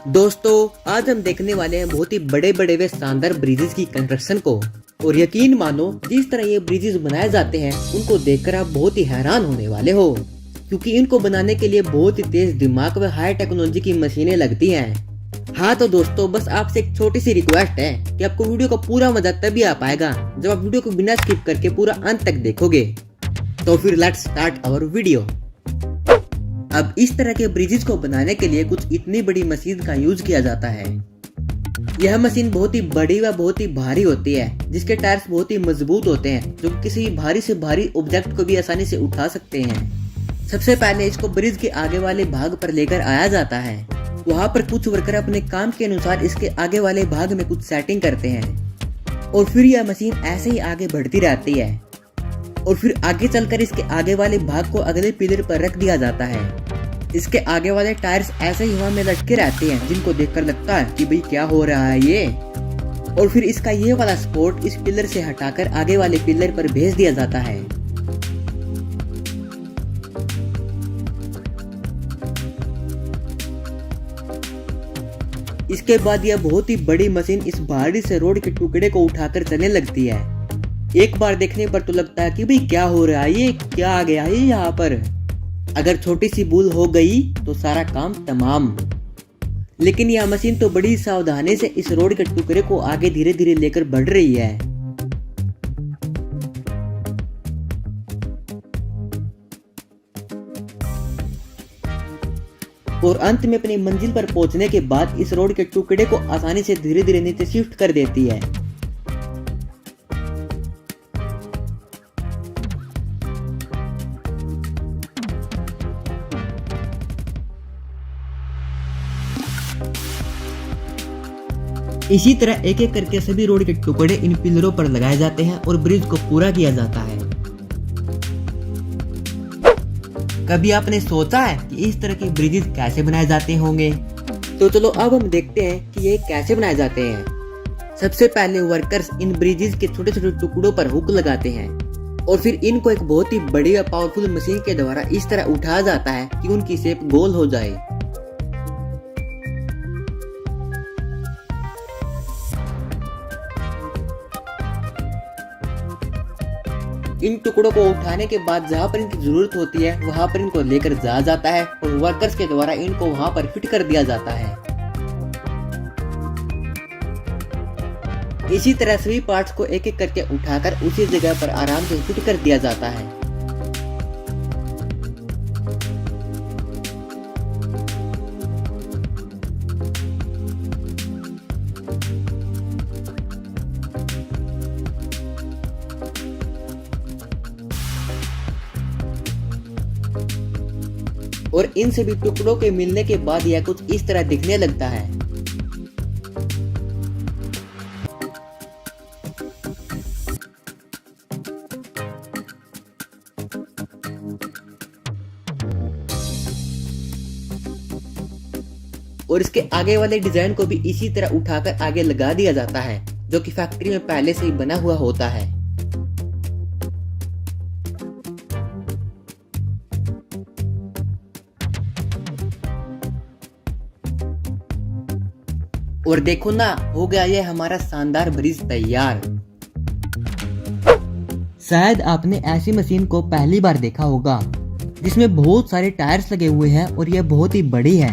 दोस्तों आज हम देखने वाले हैं बहुत ही बड़े बड़े व शानदार ब्रिजेस की कंस्ट्रक्शन को। और यकीन मानो जिस तरह ये ब्रिजेस बनाए जाते हैं उनको देखकर आप बहुत ही हैरान होने वाले हो, क्योंकि इनको बनाने के लिए बहुत ही तेज दिमाग व हाई टेक्नोलॉजी की मशीनें लगती हैं। हाँ तो दोस्तों बस आपसे एक छोटी सी रिक्वेस्ट है कि आपको वीडियो का पूरा मजा तभी आ पाएगा जब आप वीडियो को बिना स्किप करके पूरा अंत तक देखोगे। तो फिर लेट्स स्टार्ट आवर वीडियो। अब इस तरह के ब्रिजेस को बनाने के लिए कुछ इतनी बड़ी मशीन का यूज किया जाता है। यह मशीन बहुत ही बड़ी व बहुत ही भारी होती है, जिसके टायर्स बहुत ही मजबूत होते हैं जो किसी भारी से भारी ऑब्जेक्ट को भी आसानी से उठा सकते हैं। सबसे पहले इसको ब्रिज के आगे वाले भाग पर लेकर आया जाता है। वहाँ पर कुछ वर्कर अपने काम के अनुसार इसके आगे वाले भाग में कुछ सेटिंग करते हैं और फिर यह मशीन ऐसे ही आगे बढ़ती रहती है और फिर आगे चलकर इसके आगे वाले भाग को अगले पिलर पर रख दिया जाता है। इसके आगे वाले टायर्स ऐसे ही हवा में लटके रहते हैं, जिनको देखकर लगता है कि भाई क्या हो रहा है ये। और फिर इसका ये वाला सपोर्ट इस पिलर से हटाकर आगे वाले पिलर पर भेज दिया जाता है। इसके बाद यह बहुत ही बड़ी मशीन इस भारी से रोड के टुकड़े को उठाकर चलने लगती है। एक बार देखने पर तो लगता है कि भाई क्या हो रहा है, ये क्या आ गया है यहाँ पर। अगर छोटी सी भूल हो गई तो सारा काम तमाम। लेकिन यह मशीन तो बड़ी सावधानी से इस रोड के टुकड़े को आगे धीरे धीरे लेकर बढ़ रही है। और अंत में अपनी मंजिल पर पहुंचने के बाद इस रोड के टुकड़े को आसानी से धीरे धीरे नीचे शिफ्ट कर देती है। इसी तरह एक एक करके सभी रोड के टुकड़े इन पिलरों पर लगाए जाते हैं और ब्रिज को पूरा किया जाता है। कभी आपने सोचा है कि इस तरह के ब्रिजेस कैसे बनाए जाते होंगे? तो चलो अब हम देखते हैं कि ये कैसे बनाए जाते हैं। सबसे पहले वर्कर्स इन ब्रिजेस के छोटे छोटे टुकड़ों पर हुक लगाते हैं और फिर इनको एक बहुत ही बड़ी व पावरफुल मशीन के द्वारा इस तरह उठाया जाता है कि उनकी शेप गोल हो जाए। इन टुकड़ों को उठाने के बाद जहाँ पर इनकी जरूरत होती है वहाँ पर इनको लेकर जाया जाता है और वर्कर्स के द्वारा इनको वहाँ पर फिट कर दिया जाता है। इसी तरह सभी पार्ट्स को एक एक करके उठाकर उसी जगह पर आराम से फिट कर दिया जाता है। और इन सभी टुकड़ों के मिलने के बाद यह कुछ इस तरह दिखने लगता है। और इसके आगे वाले डिजाइन को भी इसी तरह उठाकर आगे लगा दिया जाता है, जो कि फैक्ट्री में पहले से ही बना हुआ होता है। और देखो ना, हो गया ये हमारा शानदार ब्रिज तैयार। शायद आपने ऐसी मशीन को पहली बार देखा होगा जिसमें बहुत सारे टायर्स लगे हुए हैं और यह बहुत ही बड़ी है।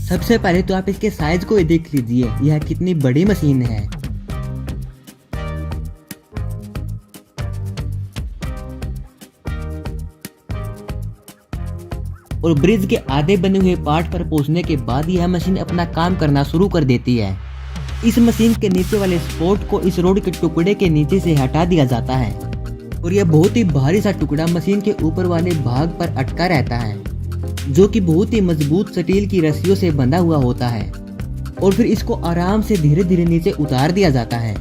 सबसे पहले तो आप इसके साइज को देख लीजिए, यह कितनी बड़ी मशीन है। और ब्रिज के आधे बने हुए पार्ट पर पहुंचने के बाद यह मशीन अपना काम करना शुरू कर देती है। इस मशीन के नीचे वाले स्पोर्ट को इस रोड के टुकड़े के नीचे से हटा दिया जाता है और यह बहुत ही भारी सा टुकड़ा मशीन के ऊपर वाले भाग पर अटका रहता है, जो कि बहुत ही मजबूत स्टील की रस्सियों से बंधा हुआ होता है। और फिर इसको आराम से धीरे धीरे नीचे उतार दिया जाता है।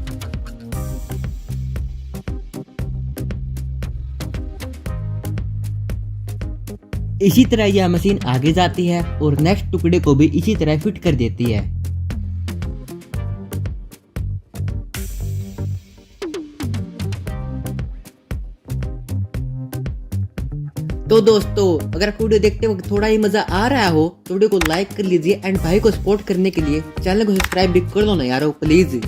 इसी तरह यह मशीन आगे जाती है और नेक्स्ट टुकड़े को भी इसी तरह फिट कर देती है। तो तो दोस्तों अगर वीडियो देखते वक्त थोड़ा ही मजा आ रहा हो तो वीडियो को लाइक कर लीजिए एंड भाई को सपोर्ट करने के लिए चैनल को सब्सक्राइब भी कर लो ना यारो प्लीज।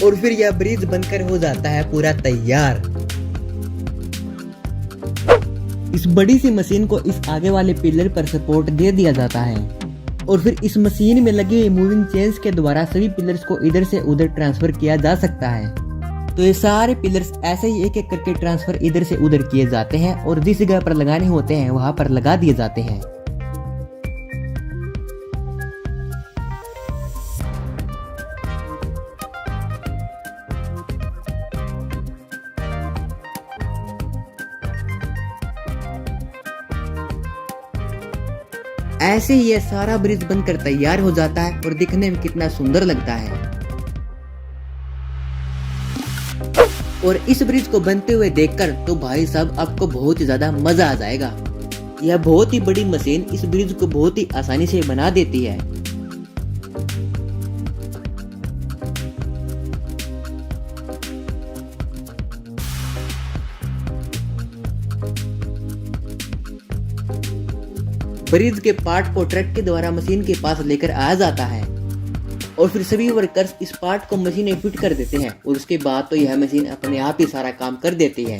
और फिर यह ब्रिज बनकर हो जाता है पूरा तैयार। इस बड़ी सी मशीन को इस आगे वाले पिलर पर सपोर्ट दे दिया जाता है और फिर इस मशीन में लगी हुई मूविंग चेन्स के द्वारा सभी पिलर्स को इधर से उधर ट्रांसफर किया जा सकता है। तो ये सारे पिलर्स ऐसे ही एक एक करके ट्रांसफर इधर से उधर किए जाते हैं और जिस जगह पर लगाने होते हैं वहां पर लगा दिए जाते हैं। ऐसे ही यह सारा ब्रिज बनकर तैयार हो जाता है और दिखने में कितना सुंदर लगता है। और इस ब्रिज को बनते हुए देखकर तो भाई साहब आपको बहुत ही ज्यादा मजा आ जाएगा। यह बहुत ही बड़ी मशीन इस ब्रिज को बहुत ही आसानी से बना देती है। ब्रिज के पार्ट को ट्रक के द्वारा मशीन के पास लेकर आया जाता है और फिर सभी वर्कर्स इस पार्ट को मशीन में फिट कर देते हैं और उसके बाद तो यह मशीन अपने आप ही सारा काम कर देती है।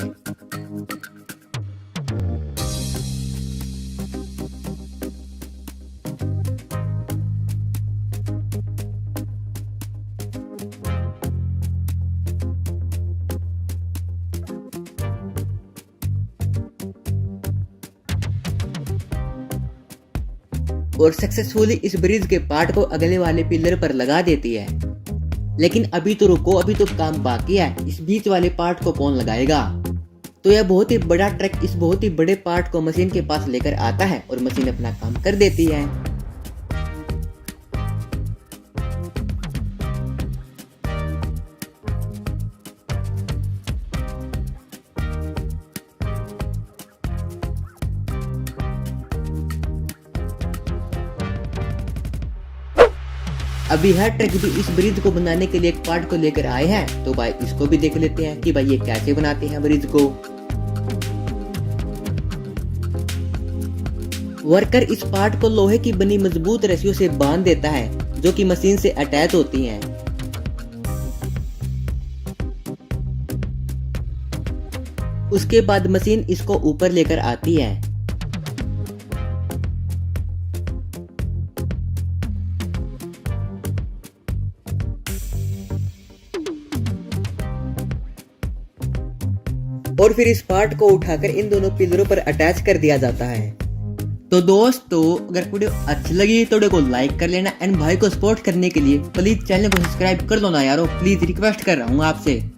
और सक्सेसफुली इस ब्रिज के पार्ट को अगले वाले पिलर पर लगा देती है। लेकिन अभी तो रुको, अभी तो काम बाकी है। इस बीच वाले पार्ट को कौन लगाएगा? तो यह बहुत ही बड़ा ट्रक इस बहुत ही बड़े पार्ट को मशीन के पास लेकर आता है और मशीन अपना काम कर देती है। अभी हर ट्रक भी इस ब्रिज को बनाने के लिए एक पार्ट को लेकर आए हैं, तो भाई इसको भी देख लेते हैं कि भाई ये कैसे बनाते हैं ब्रिज को। वर्कर इस पार्ट को लोहे की बनी मजबूत रस्सियों से बांध देता है जो कि मशीन से अटैच होती हैं। उसके बाद मशीन इसको ऊपर लेकर आती है। और फिर इस पार्ट को उठाकर इन दोनों पिलरों पर अटैच कर दिया जाता है। तो दोस्तों अगर वीडियो अच्छी लगी तो वीडियो को लाइक कर लेना एंड भाई को सपोर्ट करने के लिए प्लीज चैनल को सब्सक्राइब कर लो ना यारो, प्लीज रिक्वेस्ट कर रहा हूँ आपसे।